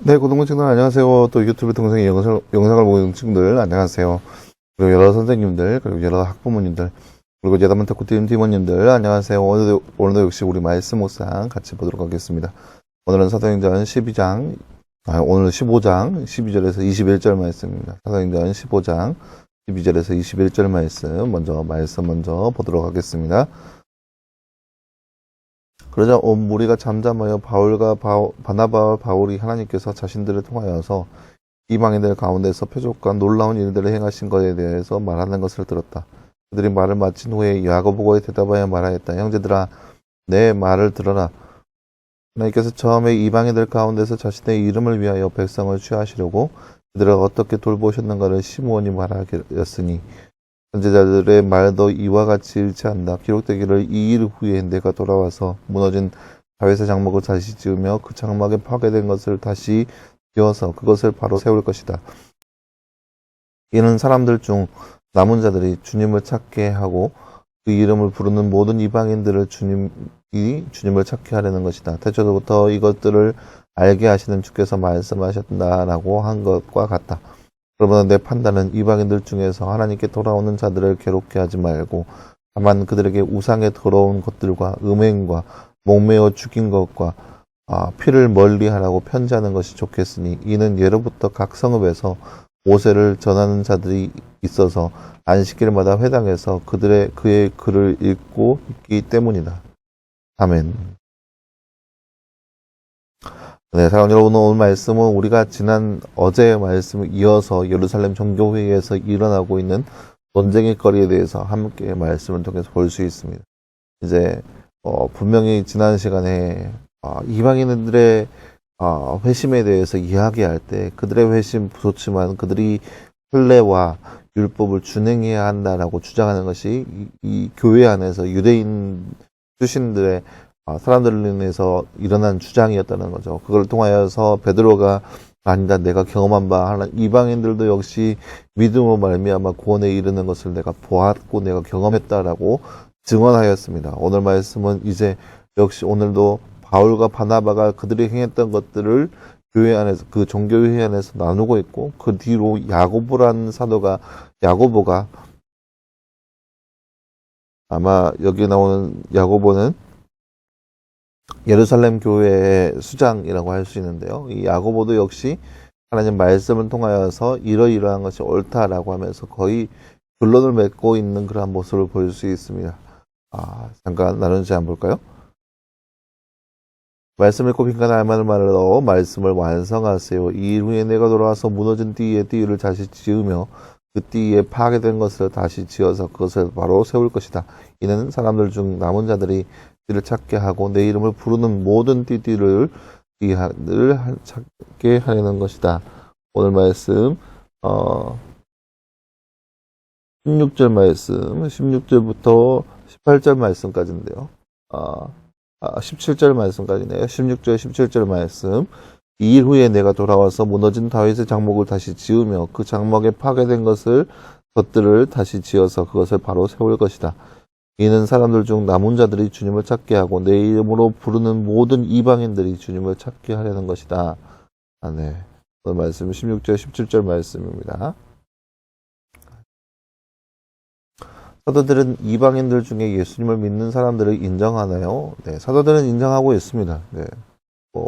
네, 고등부 친구들 안녕하세요. 또 유튜브 동영상을 보고 있는 친구들 안녕하세요. 그리고 여러 선생님들, 그리고 여러 학부모님들, 그리고 예다문 탁구팀 팀원님들 안녕하세요. 오늘도 역시 우리 말씀 묵상 같이 보도록 하겠습니다. 오늘은 사도행전 12장, 오늘 15장 12절에서 21절 말씀입니다. 사도행전 15장 12절에서 21절 말씀 먼저 보도록 하겠습니다. 그러자 온 무리가 잠잠하여 바울과 바나바와 바울이 하나님께서 자신들을 통하여서 이방인들 가운데서 표적과 놀라운 일들을 행하신 것에 대해서 말하는 것을 들었다. 그들이 말을 마친 후에 야고보가 대답하여 말하였다. 형제들아, 내 말을 들어라. 하나님께서 처음에 이방인들 가운데서 자신의 이름을 위하여 백성을 취하시려고 그들을 어떻게 돌보셨는가를 시므온이 말하였으니 선지자들의 말도 이와 같이 일치한다. 기록되기를 이 일 후에 내가 돌아와서 무너진 다윗의 장막을 다시 지으며 그 장막에 파괴된 것을 다시 지어서 그것을 바로 세울 것이다. 이는 사람들 중 남은 자들이 주님을 찾게 하고 그 이름을 부르는 모든 이방인들을 주님을 찾게 하려는 것이다. 태초부터 이것들을 알게 하시는 주께서 말씀하셨다라고 한 것과 같다. 그러나 내 판단은 이방인들 중에서 하나님께 돌아오는 자들을 괴롭게 하지 말고 다만 그들에게 우상에 더러운 것들과 음행과 목매어 죽인 것과 피를 멀리하라고 편지하는 것이 좋겠으니 이는 예로부터 각 성읍에서 모세를 전하는 자들이 있어서 안식일마다 회당에서 그의 글을 읽고 있기 때문이다. 아멘. 네, 사랑하는 여러분, 오늘 말씀은 우리가 어제의 말씀을 이어서 예루살렘 종교회의에서 일어나고 있는 논쟁의 거리에 대해서 함께 말씀을 통해서 볼 수 있습니다. 이제 분명히 지난 시간에 이방인들의 회심에 대해서 이야기할 때 그들의 회심 좋지만 그들이 율례와 율법을 준행해야 한다라고 주장하는 것이 이 교회 안에서 유대인 출신들의 사람들을 인해서 일어난 주장이었다는 거죠. 그걸 통하여서 베드로가 아니다, 내가 경험한 바 하나 이방인들도 역시 믿음으로 말미암아 구원에 이르는 것을 내가 보았고 내가 경험했다라고 증언하였습니다. 오늘 말씀은 이제 역시 오늘도 바울과 바나바가 그들이 행했던 것들을 교회 안에서 그 종교회 안에서 나누고 있고 그 뒤로 야고보라는 야고보가 아마 여기 나오는 야고보는 예루살렘 교회의 수장이라고 할 수 있는데요. 이 야고보도 역시 하나님 말씀을 통하여서 이러이러한 것이 옳다라고 하면서 거의 결론을 맺고 있는 그러한 모습을 볼 수 있습니다. 잠깐 나누지 한번 볼까요? 말씀을 읽고 빈칸에 알만한 말로 말씀을 완성하세요. 이 일 후에 내가 돌아와서 무너진 띠를 다시 지으며 그 띠에 파괴된 것을 다시 지어서 그것을 바로 세울 것이다. 이는 사람들 중 남은 자들이 띠를 찾게 하고 내 이름을 부르는 모든 띠를 찾게 하려는 것이다. 오늘 말씀 16절 말씀 16절부터 18절 말씀까지인데요. 17절 말씀까지네요. 16절 17절 말씀 이 일 후에 내가 돌아와서 무너진 다윗의 장막을 다시 지으며 그 장막에 파괴된 것들을 다시 지어서 그것을 바로 세울 것이다. 이는 사람들 중 남은 자들이 주님을 찾게 하고 내 이름으로 부르는 모든 이방인들이 주님을 찾게 하려는 것이다. 네. 오늘 말씀 16절 17절 말씀입니다. 사도들은 이방인들 중에 예수님을 믿는 사람들을 인정하나요? 네, 사도들은 인정하고 있습니다. 네.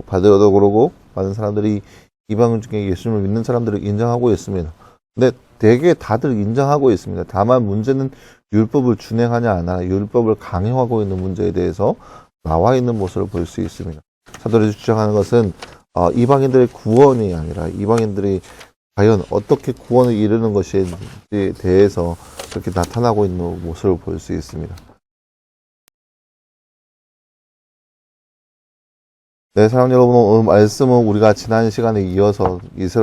바드로도 그러고 많은 사람들이 이방인 중에 예수님을 믿는 사람들을 인정하고 있습니다. 근데 되게 다들 인정하고 있습니다. 다만 문제는 율법을 준행하냐 안 하냐, 율법을 강요하고 있는 문제에 대해서 나와 있는 모습을 볼 수 있습니다. 사도들이 주장하는 것은 이방인들의 구원이 아니라 이방인들이 과연 어떻게 구원을 이루는 것에 대해서 그렇게 나타나고 있는 모습을 볼 수 있습니다. 네, 사랑하는 여러분, 오늘 말씀은 우리가 지난 시간에 이어서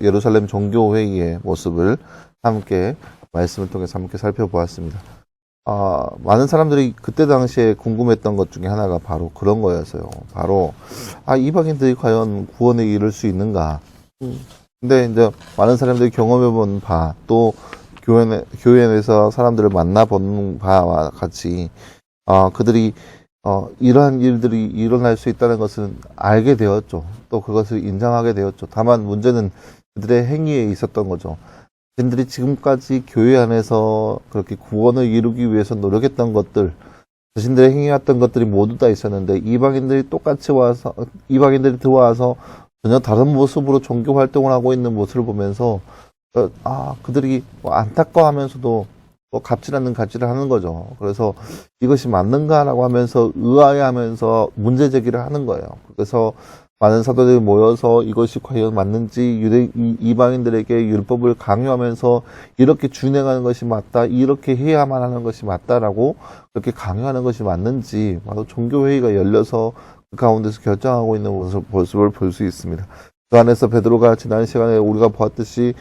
예루살렘 종교회의의 모습을 함께 말씀을 통해서 함께 살펴보았습니다. 많은 사람들이 그때 당시에 궁금했던 것 중에 하나가 바로 그런 거였어요. 바로 이방인들이 과연 구원에 이를 수 있는가? 근데 이제 많은 사람들이 경험해본 바, 또 교회 내에서 사람들을 만나본 바와 같이 그들이 이러한 일들이 일어날 수 있다는 것은 알게 되었죠. 또 그것을 인정하게 되었죠. 다만 문제는 그들의 행위에 있었던 거죠. 자신들이 지금까지 교회 안에서 그렇게 구원을 이루기 위해서 노력했던 것들, 자신들의 행해왔던 것들이 모두 다 있었는데 이방인들이 똑같이 와서, 이방인들이 들어와서 전혀 다른 모습으로 종교 활동을 하고 있는 모습을 보면서 그들이 안타까워하면서도 또 갚지 않는 가치를 하는 거죠. 그래서 이것이 맞는가라고 하면서 의아해하면서 문제 제기를 하는 거예요. 그래서 많은 사도들이 모여서 이것이 과연 맞는지 이방인들에게 율법을 강요하면서 이렇게 준행하는 것이 맞다, 이렇게 해야만 하는 것이 맞다라고 그렇게 강요하는 것이 맞는지 바로 종교회의가 열려서 그 가운데서 결정하고 있는 모습을 볼 수 있습니다. 그 안에서 베드로가 지난 시간에 우리가 보았듯이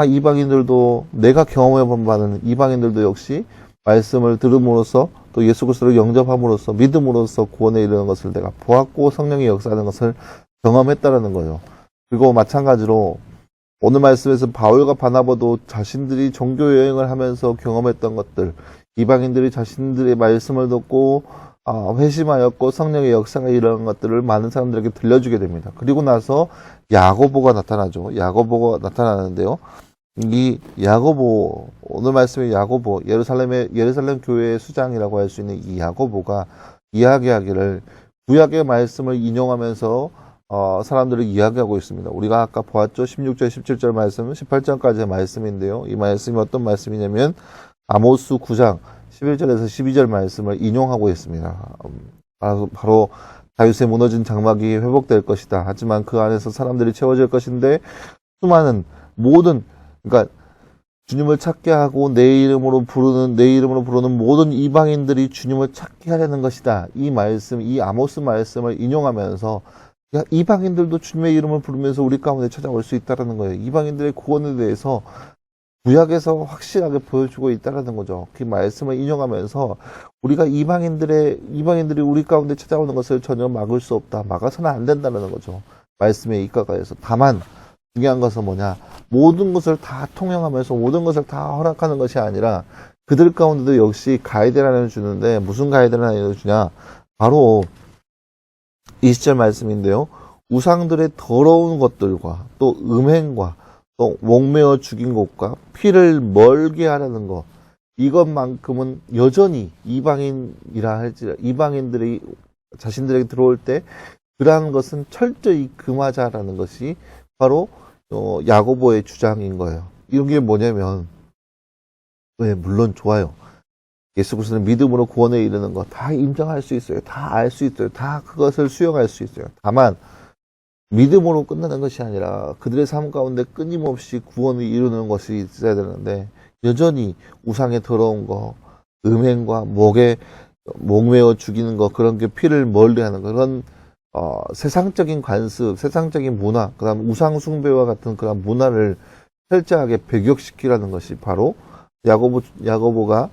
이방인들도 내가 경험해 본 바는 이방인들도 역시 말씀을 들음으로써 또 예수 그리스도를 영접함으로써 믿음으로써 구원에 이르는 것을 내가 보았고 성령이 역사하는 것을 경험했다라는 거예요. 그리고 마찬가지로 오늘 말씀에서 바울과 바나바도 자신들이 종교 여행을 하면서 경험했던 것들, 이방인들이 자신들의 말씀을 듣고 회심하였고 성령의 역사가 일어난 것들을 많은 사람들에게 들려주게 됩니다. 그리고 나서 야고보가 나타나죠. 야고보가 나타나는데요. 이 야고보, 오늘 말씀의 야고보, 예루살렘 교회의 수장이라고 할 수 있는 이 야고보가 이야기하기를 구약의 말씀을 인용하면서 사람들을 이야기하고 있습니다. 우리가 아까 보았죠. 16절, 17절 말씀, 18절까지의 말씀인데요. 이 말씀이 어떤 말씀이냐면 아모스 9장 11절에서 12절 말씀을 인용하고 있습니다. 바로 다윗의 무너진 장막이 회복될 것이다. 하지만 그 안에서 사람들이 채워질 것인데 수많은 그러니까 주님을 찾게 하고 내 이름으로 부르는 모든 이방인들이 주님을 찾게 하려는 것이다. 이 말씀, 이 아모스 말씀을 인용하면서 이방인들도 주님의 이름을 부르면서 우리 가운데 찾아올 수 있다는 거예요. 이방인들의 구원에 대해서 구약에서 확실하게 보여주고 있다는 거죠. 그 말씀을 인용하면서 우리가 이방인들이 우리 가운데 찾아오는 것을 전혀 막을 수 없다. 막아서는 안 된다는 거죠. 말씀에 입각하여서. 다만 중요한 것은 뭐냐? 모든 것을 다 통용하면서 모든 것을 다 허락하는 것이 아니라 그들 가운데도 역시 가이드라인을 주는데 무슨 가이드라인을 주냐? 바로 20절 말씀인데요. 우상들의 더러운 것들과 또 음행과 또 목매어 죽인 것과 피를 멀게 하라는 것, 이것만큼은 여전히 이방인들이 자신들에게 들어올 때 그러한 것은 철저히 금하자라는 것이 바로 야고보의 주장인 거예요. 이런 게 뭐냐면 물론 좋아요. 예수 그리스도는 믿음으로 구원에 이르는 것 다 인정할 수 있어요. 다 알 수 있어요. 다 그것을 수용할 수 있어요. 다만 믿음으로 끝나는 것이 아니라 그들의 삶 가운데 끊임없이 구원을 이루는 것이 있어야 되는데 여전히 우상에 더러운 거, 음행과 목매어 죽이는 거, 그런 게 피를 멀리하는 거, 그런 세상적인 관습, 세상적인 문화, 그다음 우상 숭배와 같은 그런 문화를 철저하게 배격시키라는 것이 바로 야고보가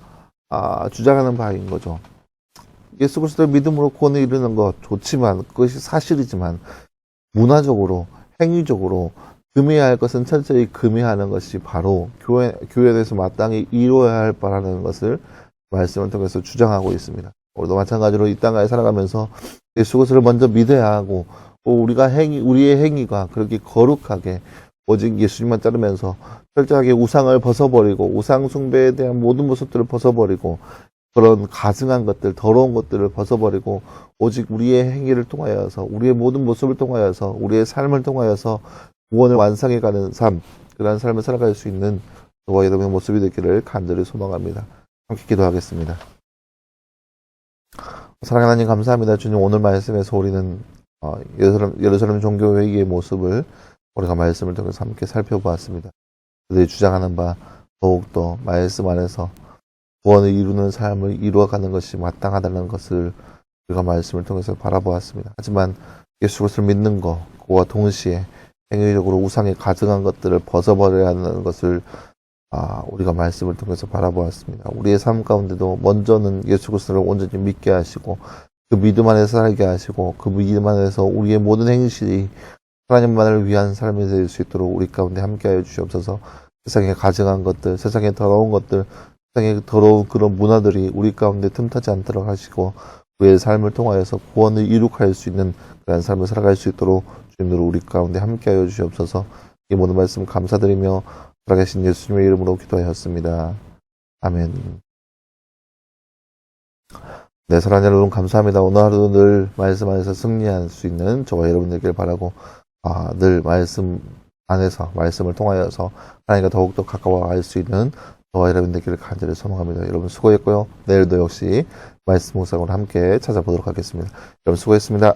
주장하는 바인 거죠. 예수 그리스도를 믿음으로 구원에 이르는 것 좋지만 그것이 사실이지만 문화적으로, 행위적으로 금해야 할 것은 철저히 금해하는 것이 바로 교회에 대해서 마땅히 이루어야 할 바라는 것을 말씀을 통해서 주장하고 있습니다. 우리도 마찬가지로 이 땅에 살아가면서 예수 그리스도를 먼저 믿어야 하고 우리의 행위가 그렇게 거룩하게 오직 예수님만 따르면서 철저하게 우상을 벗어버리고 우상 숭배에 대한 모든 모습들을 벗어버리고 그런 가증한 것들, 더러운 것들을 벗어버리고 오직 우리의 행위를 통하여서 우리의 모든 모습을 통하여서 우리의 삶을 통하여서 구원을 완성해가는 삶, 그러한 삶을 살아갈 수 있는 저와 여러분의 모습이 되기를 간절히 소망합니다. 함께 기도하겠습니다. 사랑하는 하나님 감사합니다. 주님, 오늘 말씀에서 우리는 예루살렘 종교회의의 모습을 우리가 말씀을 통해서 함께 살펴보았습니다. 그들이 주장하는 바 더욱더 말씀 안에서 구원을 이루는 삶을 이루어가는 것이 마땅하다는 것을 우리가 말씀을 통해서 바라보았습니다. 하지만 예수 그리스도를 믿는 것, 그와 동시에 행위적으로 우상에 가증한 것들을 벗어버려야 하는 것을 우리가 말씀을 통해서 바라보았습니다. 우리의 삶 가운데도 먼저는 예수 그리스도를 온전히 믿게 하시고 그 믿음 안에서 살게 하시고 그 믿음 안에서 우리의 모든 행실이 하나님만을 위한 삶이 될 수 있도록 우리 가운데 함께하여 주시옵소서. 세상에 가증한 것들, 세상에 더러운 것들, 세상에 더러운 그런 문화들이 우리 가운데 틈타지 않도록 하시고 그의 삶을 통하여서 구원을 이룩할 수 있는 그런 삶을 살아갈 수 있도록 주님으로 우리 가운데 함께하여 주시옵소서. 이 모든 말씀 감사드리며 살아계신 예수님의 이름으로 기도하였습니다. 아멘. 네, 사랑하는 여러분 감사합니다. 오늘 하루도 늘 말씀 안에서 승리할 수 있는 저와 여러분 되길 바라고 늘 말씀 안에서 말씀을 통하여서 하나님과 더욱더 가까워갈 수 있는 저와 여러분 되기를 간절히 소망합니다. 여러분 수고했고요. 내일도 역시 말씀 묵상으로 함께 찾아보도록 하겠습니다. 여러분 수고했습니다.